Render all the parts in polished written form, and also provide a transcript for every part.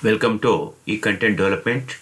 Welcome to E-Content Development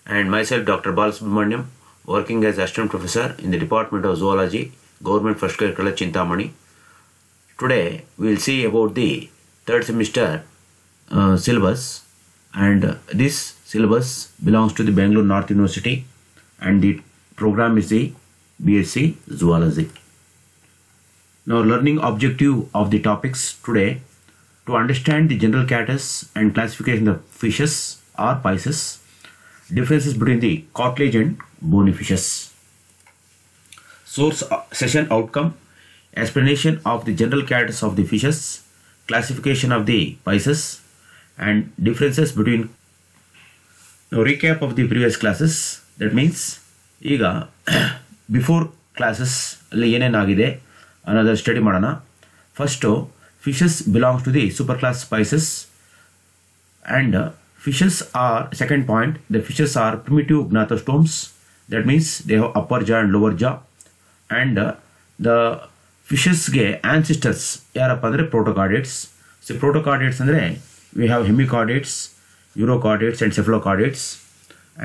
and myself Dr. Balasubramaniam, working as Assistant Professor in the Department of Zoology, Government First Grade College, Chintamani. Today we will see about the third semester syllabus, and this syllabus belongs to the Bangalore North University and the program is the BSc Zoology. Now, learning objective of the topics today: to understand the general characters and classification of fishes or pisces, differences between the cartilage and bony fishes. Source session outcome: explanation of the general characters of the fishes, classification of the pisces, and differences between. Now, recap of the previous classes. That means, ಈಗ before classes ಅಲ್ಲಿ ಏನೇನಾಗಿದೆ ಅನ್ನೋದರ study ಮಾಡೋಣ. First fishes belongs to the superclass pisces, and fishes are, second point, the fishes are primitive gnathostomes. That means they have upper jaw and lower jaw, and the fishes ge ancestors yarappa andre protochordates. So protochordates andre we have hemichordates, urochordates and cephalochordates,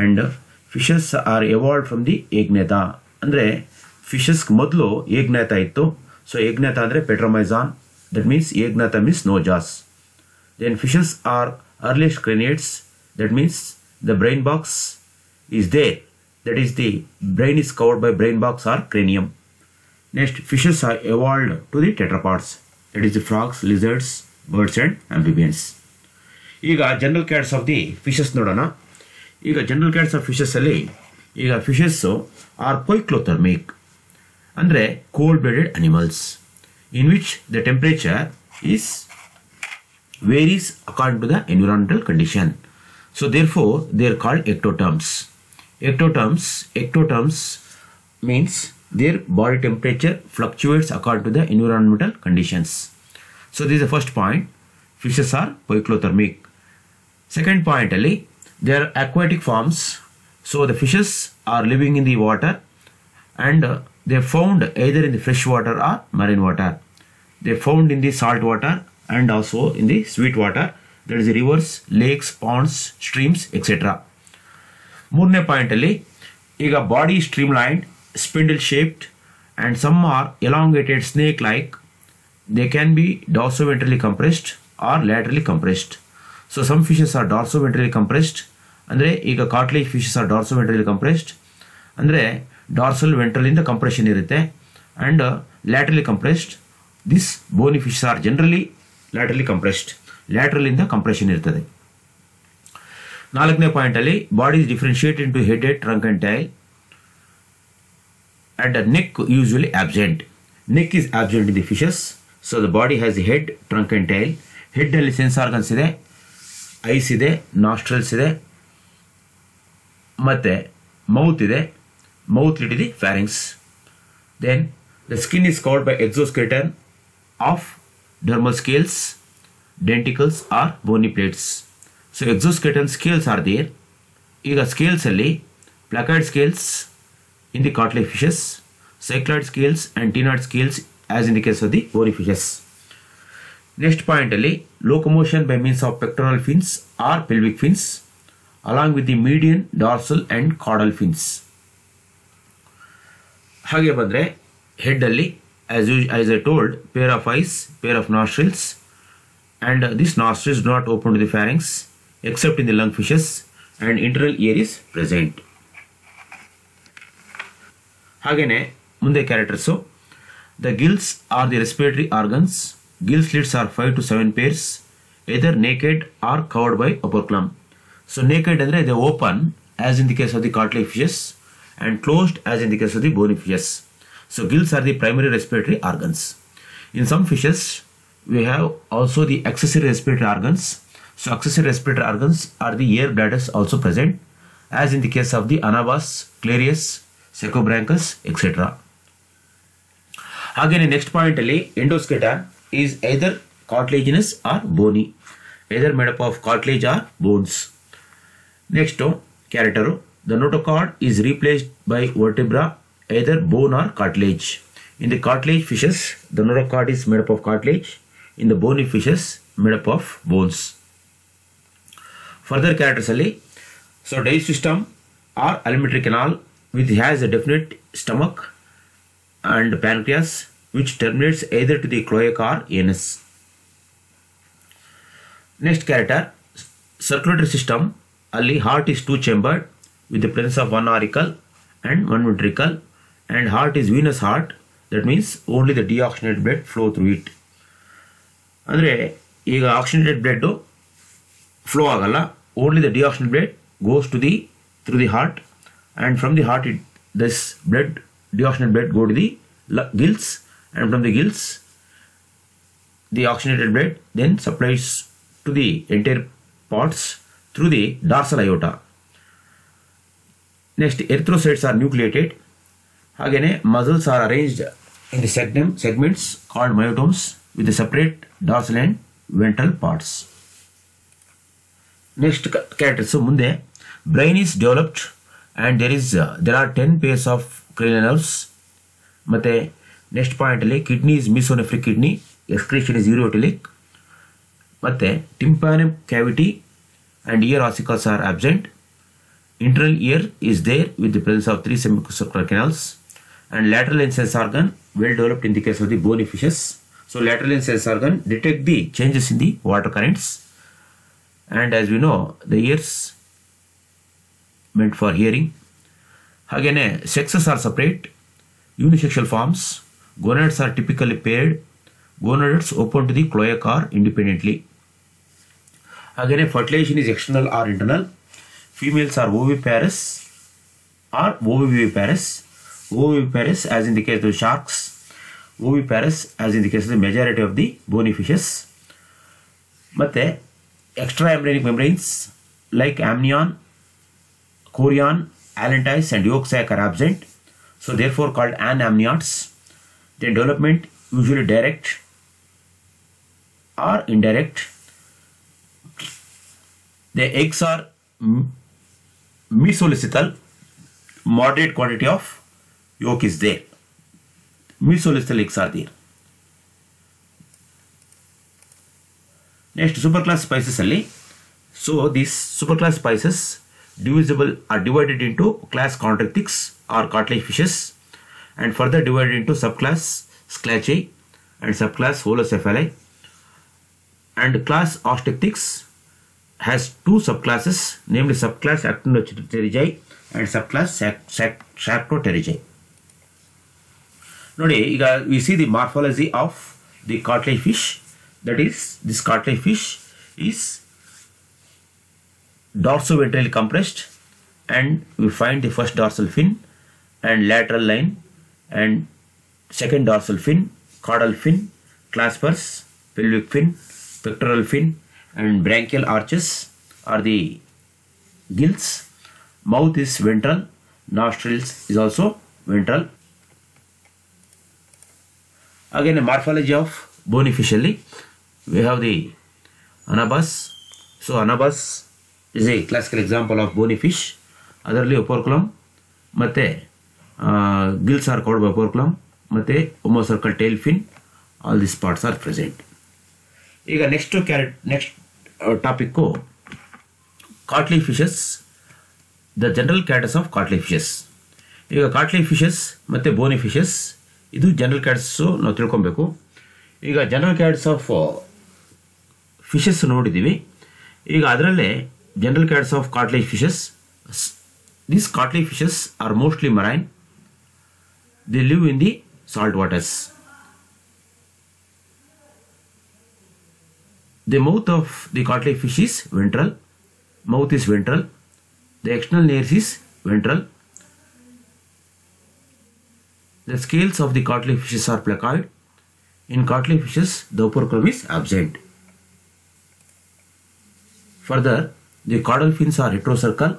and fishes are evolved from the egnatha. Andre fishes ಮೊದಲು ಏಗ್ನಾಥ ಇತ್ತು. So ಏಗ್ನಾಥ ಅಂದರೆ ಪೆಟ್ರೋಮೈಸಾನ್. That means egnatha means no jaws. Then fishes are earliest craniates. That means the brain box is there. That is, the brain is covered by brain box or cranium. Next, fishes are evolved to the tetrapods. That is the frogs, lizards, birds and amphibians. ಈಗ general cats of the fishes ನೋಡೋಣ. ಈಗ general cats of fishes ಅಲ್ಲಿ ಈಗ fishes R ಪೊಯ್ಕ್ಲೋಥರ್ಮಿಕ್ ಅಂದರೆ cold blooded animals, in which the temperature is varies according to the environmental condition. So therefore they are called ectotherms. Ectotherms means their body temperature fluctuates according to the environmental conditions. So this is the first point. Fishes are poikilothermic. Second point, they are aquatic forms. So the fishes are living in the water, and they are found either in the fresh water or marine water. They are found in the salt water and also in the sweet water, that is the rivers, lakes, ponds, streams, etc. ಮೂರನೇ point ಅಲ್ಲಿ ಈಗ body streamlined, spindle shaped, and some are elongated snake like. They can be dorsoventrally compressed or laterally compressed. So some fishes are dorsoventrally compressed. ಅಂದರೆ ಈಗ cartilage fishes are dorsoventrally compressed. ಅಂದರೆ dorsal ವೆಂಟ್ರಲಿಂದ compression ಇರುತ್ತೆ, and laterally compressed. This bony fishes are generally laterally compressed, ಲ್ಯಾಟ್ರಲಿಂದ compression ಇರ್ತದೆ. ನಾಲ್ಕನೇ ಪಾಯಿಂಟಲ್ಲಿ body is differentiate into head, trunk and tail, and neck usually absent. Neck is absent in the fishes. So the body has the head, trunk and tail. ಹೆಡ್ಡಲ್ಲಿ sense organs ಇದೆ, eyes ಇದೆ, nostrils ಇದೆ, ಮತ್ತು mouth ಇದೆ. Mouth lid is the pharynx. Then the skin is covered by exoskeleton of dermal scales, denticles or bony plates. So exoskeleton scales are there. ಈಗ scales ಅಲ್ಲಿ placoid scales in the cartilage fishes, cycloid scales and ctenoid scales as in the case of the bony fishes. Next point ಅಲ್ಲಿ locomotion by means of pectoral fins or pelvic fins along with the median, dorsal and caudal fins. ಹಾಗೆ ಬಂದರೆ ಹೆಡ್ಡಲ್ಲಿ as I told, pair of eyes, pair of nostrils, and these nostrils do not open to the pharynx except in the lungfishes, and internal ear is present. ಹಾಗೆಯೇ ಮುಂದೆ characters: the gills are the respiratory organs. Gill slits are 5 to 7 pairs, either naked or covered by operculum. So naked ಅಂದರೆ they open as in the case of the cartilage fishes, and closed as in the case of the bony fishes. So gills are the primary respiratory organs. In some fishes we have also the accessory respiratory organs. So accessory respiratory organs are the air bladders also present, as in the case of the Anabas, Clarius, Secobranchus, etc. Again, next point ali endoskeleton is either cartilaginous or bony, either made up of cartilage or bones. Next character: the notochord is replaced by vertebra, either bone or cartilage. In the cartilage fishes, the notochord is made up of cartilage. In the bony fishes, made up of bones. Further characters alli, so digestive system or alimentary canal which has a definite stomach and pancreas which terminates either to the cloaca or anus. Next character, circulatory system alli heart is two chambered with the presence of one auricle and one ventricle, and heart is venous heart, that means only the deoxygenated blood flow through it. ಅಂದರೆ ಈಗ oxygenated blood flow ಆಗಲ್ಲ, only the deoxygenated blood goes to the through the heart, and from the heart this blood, deoxygenated blood, go to the gills, and from the gills the oxygenated blood then supplies to the entire parts through the dorsal aorta. Next, erythrocytes are nucleated. Again, muscles are arranged in the segments called myotomes with the separate dorsal and ventral parts. Next character, so munde brain is developed and there are 10 pairs of cranial nerves. Matte next point alli kidney is mesonephric kidney, excretion is ureotelic. Matte tympanic cavity and ear ossicles are absent. Internal ear is there with the presence of 3 semicircular canals, and lateral and sense organ well developed in the case of the bony fishes. So lateral and sense organ detect the changes in the water currents, and as we know the ears meant for hearing. Again, sexes are separate, unisexual forms, gonads are typically paired, gonads open to the cloaca or independently. Again, fertilization is external or internal. Females are oviparous or oviviparous. Oviparous as in the case of sharks, oviparous as in the case of the majority of the bony fishes. Matte extraembryonic membranes like amnion, chorion, allantois and yolk sac are absent, so therefore called anamniots. Their development usually direct or indirect. The eggs are mesolithical, moderate quantity of yolk is there. Mesolithical eggs are there. Next, superclass spices alli. So these superclass spices are divided into class chondrichthyes or cartilage fishes, and further divided into subclass Sclaceae and subclass Holocephali, and class Osteichthyes has 2 subclasses, namely subclass Actinopterygiae and subclass Sarcopterygiae. Nodi, we see the morphology of the cartilage fish. That is, this cartilage fish is dorsoventrally compressed, and we find the first dorsal fin and lateral line, and second dorsal fin, caudal fin, claspers, pelvic fin, pectoral fin, and branchial arches are the gills. Mouth is ventral, nostrils is also ventral. Again, a morphology of bony fish alli, we have the anabas. So anabas is a classical example of bony fish. Otherly operculum, matte gills are covered by operculum, matte homocircle tail fin, all these parts are present. ಈಗ next topic cartilage fishes, the general characters of cartilage fishes. ಈಗ cartilage fishes ಮತ್ತೆ bony fishes ಇದು general characters ನಾವು ತಿಳ್ಕೊಬೇಕು. ಈಗ general characters of fishes ನೋಡಿದ್ದೀವಿ. ಈಗ ಅದರಲ್ಲೇ general characters of cartilage fishes. These cartilage fishes are mostly marine. They live in the salt waters. The mouth of the cartilage fish is ventral. Mouth is ventral. The external nares is ventral. The scales of the cartilage fishes are placoid. In cartilage fishes, the operculum is absent. Further, the caudal fins are heterocercal.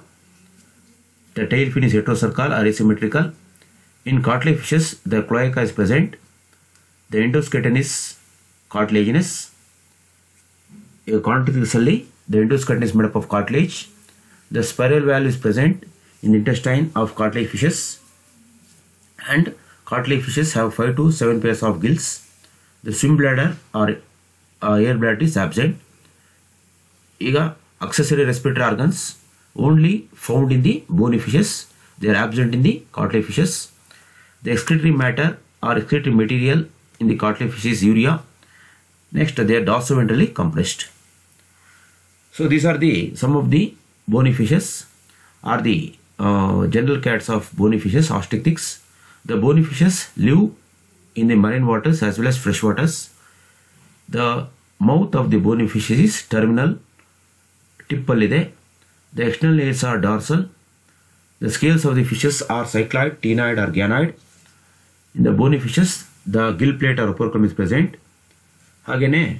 The tail fin is heterocercal or asymmetrical. In cartilage fishes, the cloaca is present. The endoskeleton is cartilaginous. Chondrichthyes, the endoskeleton is made up of cartilage. The spiral valve is present in the intestine of cartilage fishes, and cartilage fishes have 5 to 7 pairs of gills. The swim bladder or air bladder is absent. ಈಗ accessory respiratory organs only found in the bony fishes. They are absent in the cartilage fishes. The excretory matter or excretory material in the cartilage fish is urea. Next, they are dorsoventrally compressed. So these are some of the bony fishes are the general characters of bony fishes, osteichthyes. The bony fishes live in the marine waters as well as fresh waters. The mouth of the bony fishes is terminal, tippallide. The external layers are dorsal. The scales of the fishes are cycloid, ctenoid or ganoid. In the bony fishes, the gill plate or operculum is present. Hagene,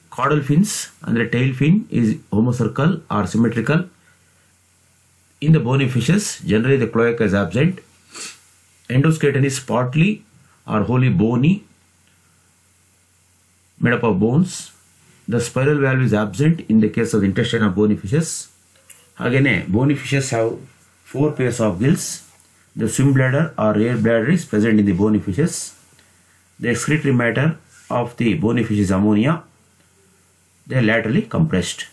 caudal fins and the tail fin is homocircle or symmetrical. In the bony fishes, generally the cloaca is absent. Endoskeleton is partly or wholly bony, made up of bones. The spiral valve is absent in the case of the intestine of bony fishes. Again, bony fishes have 4 pairs of gills. The swim bladder or air bladder is present in the bony fishes. The excretory matter of the bony fish is ammonia. They are laterally compressed.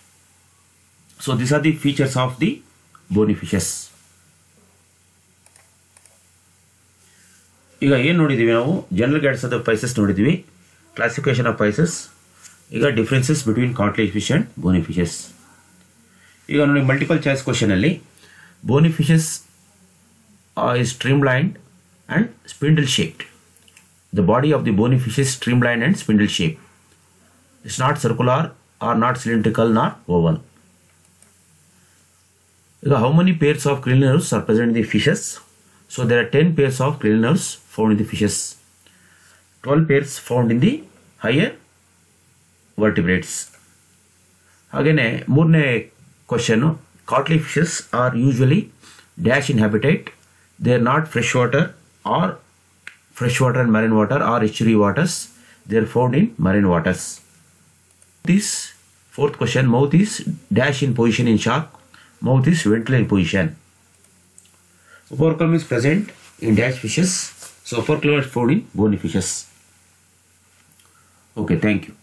So these are the features of the bony fishes. ಈಗ ಏನು ನೋಡಿದೀವಿ ನಾವು general ಕ್ಯಾಟಸ್ of the Pisces ನೋಡಿದೀವಿ, classification of Pisces. ಈಗ differences between cartilage fish and Boney fishes. ಈಗ ನೋಡಿ multiple choice question ಅಲ್ಲಿ Boney fishes is streamlined and spindle shaped. The body of the bony fish is streamlined and spindle shaped. It's not circular or not cylindrical nor oval. How many pairs of cranial nerves are present in the fishes? So there are 10 pairs of cranial nerves found in the fishes. 12 pairs found in the higher vertebrates. Again, ಮೂರನೇ question, cartilage fishes are usually dash in habitat. They are not freshwater and marine water or estuary waters. They are found in marine waters. This fourth question, mouth is dash in position in shark. Mouth is ventral in position. Operculum is present in dash fishes. So operculum is found in bony fishes. Okay, thank you.